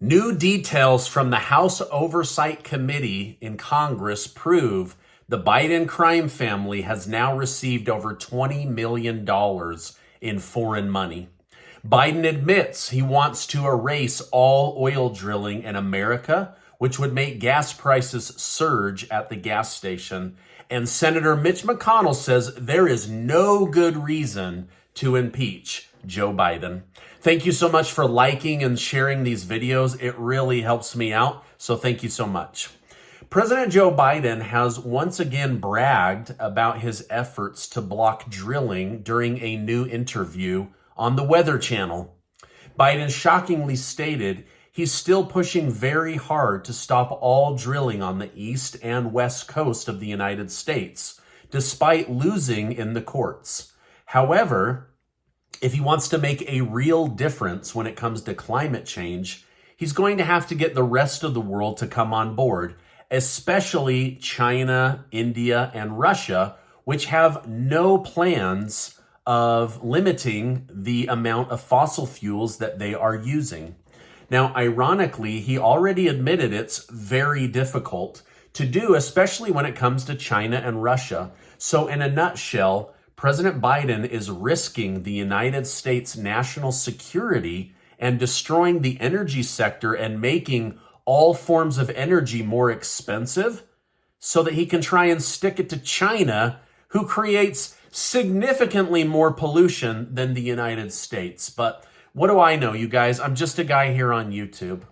New details from the House Oversight Committee in Congress prove the Biden crime family has now received over $20 million in foreign money. Biden admits he wants to erase all oil drilling in America, which would make gas prices surge at the gas station. And Senator Mitch McConnell says there is no good reason to impeach Joe Biden. Thank you so much for liking and sharing these videos. It really helps me out, so thank you so much. President Joe Biden has once again bragged about his efforts to block drilling during a new interview on the Weather Channel. Biden shockingly stated he's still pushing very hard to stop all drilling on the east and west coast of the United States, despite losing in the courts. However, if he wants to make a real difference when it comes to climate change, he's going to have to get the rest of the world to come on board, especially China, India, and Russia, which have no plans of limiting the amount of fossil fuels that they are using. Now, ironically, he already admitted it's very difficult to do, especially when it comes to China and Russia. So in a nutshell, President Biden is risking the United States national security and destroying the energy sector and making all forms of energy more expensive so that he can try and stick it to China, who creates significantly more pollution than the United States. But what do I know, you guys? I'm just a guy here on YouTube.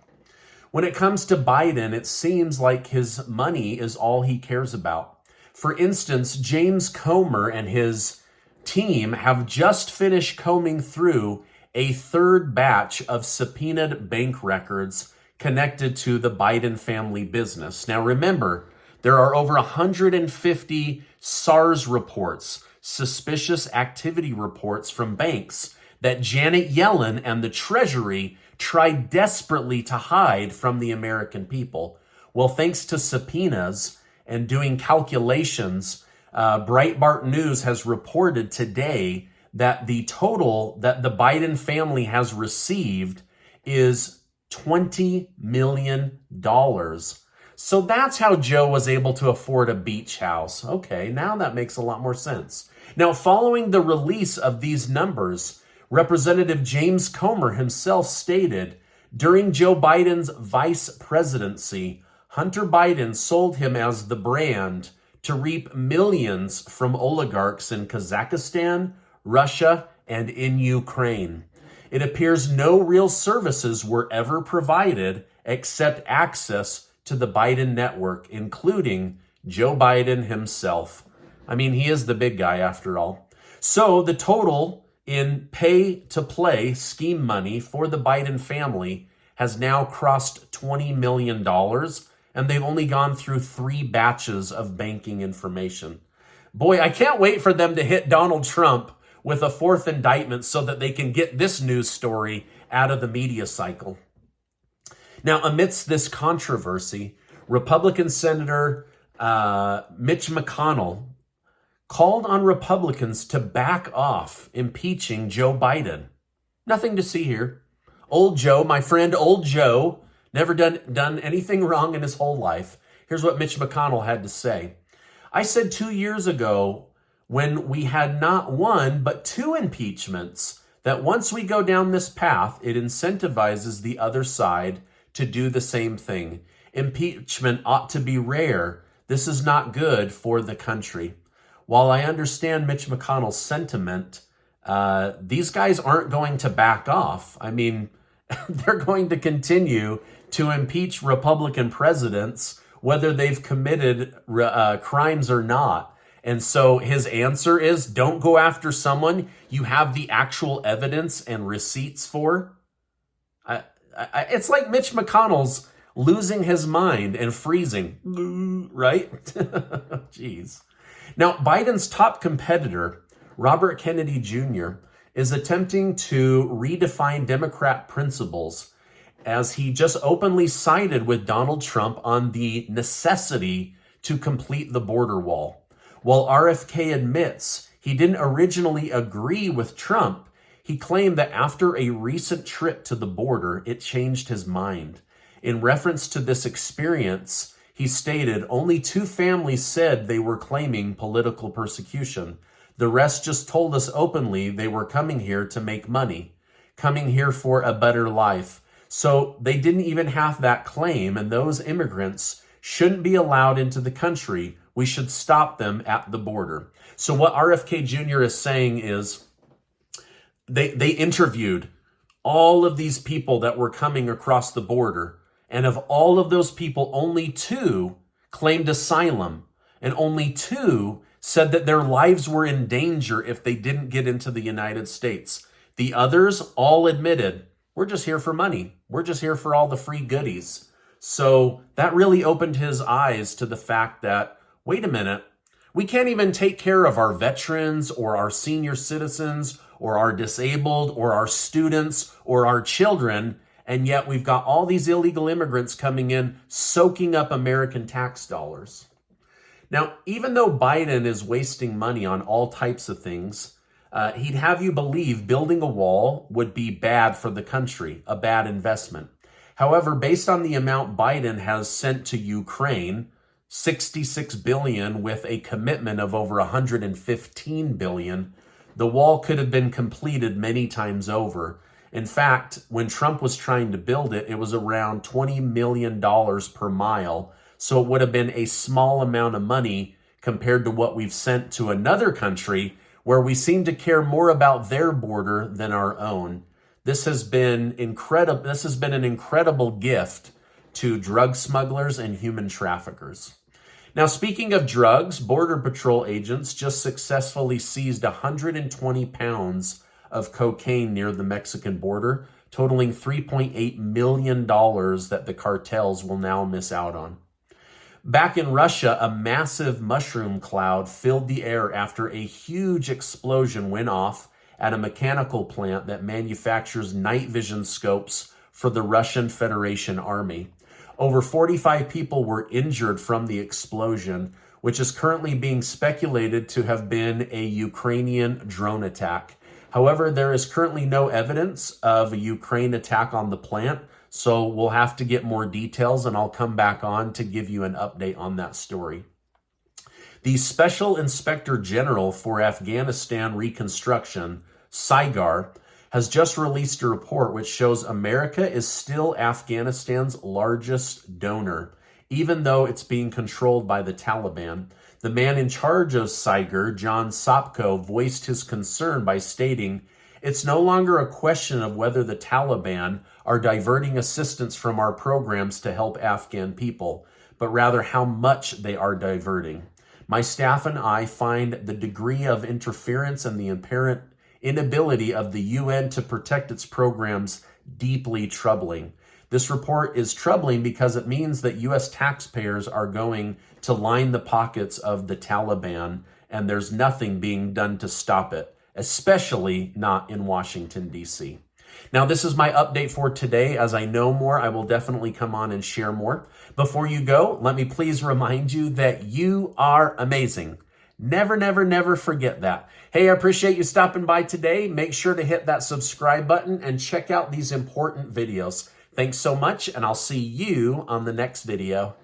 When it comes to Biden, it seems like his money is all he cares about. For instance, James Comer and his team have just finished combing through a third batch of subpoenaed bank records connected to the Biden family business. Now remember, there are over 150 SARS reports, suspicious activity reports from banks, that Janet Yellen and the Treasury tried desperately to hide from the American people. Well, thanks to subpoenas and doing calculations, Breitbart News has reported today that the total that the Biden family has received is $20 million. So that's how Joe was able to afford a beach house. Okay, now that makes a lot more sense. Now, following the release of these numbers, Representative James Comer himself stated, during Joe Biden's vice presidency, Hunter Biden sold him as the brand to reap millions from oligarchs in Kazakhstan, Russia, and in Ukraine. It appears no real services were ever provided except access to the Biden network, including Joe Biden himself. I mean, he is the big guy after all. So the total in pay-to-play scheme money for the Biden family has now crossed $20 million, and they've only gone through 3 batches of banking information. Boy, I can't wait for them to hit Donald Trump with a 4th indictment so that they can get this news story out of the media cycle. Now, amidst this controversy, Republican Senator Mitch McConnell called on Republicans to back off impeaching Joe Biden. Nothing to see here. Old Joe, my friend Old Joe, never done anything wrong in his whole life. Here's what Mitch McConnell had to say. I said 2 years ago, when we had not 1, but 2 impeachments, that once we go down this path, it incentivizes the other side to do the same thing. Impeachment ought to be rare. This is not good for the country. While I understand Mitch McConnell's sentiment, these guys aren't going to back off. I mean, they're going to continue to impeach Republican presidents, whether they've committed crimes or not. And so his answer is, don't go after someone you have the actual evidence and receipts for. It's like Mitch McConnell's losing his mind and freezing, right? Jeez. Now, Biden's top competitor, Robert Kennedy Jr., is attempting to redefine Democrat principles as he just openly sided with Donald Trump on the necessity to complete the border wall. While RFK admits he didn't originally agree with Trump, He claimed that after a recent trip to the border, it changed his mind. In reference to this experience, he stated only 2 families said they were claiming political persecution. The rest just told us openly they were coming here to make money, coming here for a better life. So they didn't even have that claim, and those immigrants shouldn't be allowed into the country. We should stop them at the border. So what RFK Jr. is saying is they interviewed all of these people that were coming across the border, and of all of those people, only 2 claimed asylum, and only 2 said that their lives were in danger if they didn't get into the United States. The others all admitted, we're just here for money. We're just here for all the free goodies. So that really opened his eyes to the fact that, wait a minute, we can't even take care of our veterans or our senior citizens or our disabled or our students or our children, and yet we've got all these illegal immigrants coming in, soaking up American tax dollars. Now, even though Biden is wasting money on all types of things, he'd have you believe building a wall would be bad for the country, a bad investment. However, based on the amount Biden has sent to Ukraine, $66 billion with a commitment of over $115 billion, the wall could have been completed many times over. In fact, when Trump was trying to build it, it was around $20 million per mile. So it would have been a small amount of money compared to what we've sent to another country where we seem to care more about their border than our own. This has been incredible. This has been an incredible gift to drug smugglers and human traffickers. Now, speaking of drugs, Border Patrol agents just successfully seized 120 pounds of cocaine near the Mexican border, totaling $3.8 million that the cartels will now miss out on. Back in Russia, a massive mushroom cloud filled the air after a huge explosion went off at a mechanical plant that manufactures night vision scopes for the Russian Federation Army. Over 45 people were injured from the explosion, which is currently being speculated to have been a Ukrainian drone attack. However, there is currently no evidence of a Ukraine attack on the plant, so we'll have to get more details, and I'll come back on to give you an update on that story. The Special Inspector General for Afghanistan Reconstruction, SIGAR, has just released a report which shows America is still Afghanistan's largest donor, even though it's being controlled by the Taliban. The man in charge of SIGAR, John Sopko, voiced his concern by stating, "It's no longer a question of whether the Taliban are diverting assistance from our programs to help Afghan people, but rather how much they are diverting. My staff and I find the degree of interference and the apparent inability of the UN to protect its programs deeply troubling. This report is troubling because it means that U.S. taxpayers are going to line the pockets of the Taliban, and there's nothing being done to stop it, especially not in Washington, D.C. Now, this is my update for today. As I know more, I will definitely come on and share more. Before you go, let me please remind you that you are amazing. Never, never, never forget that. Hey, I appreciate you stopping by today. Make sure to hit that subscribe button and check out these important videos. Thanks so much, and I'll see you on the next video.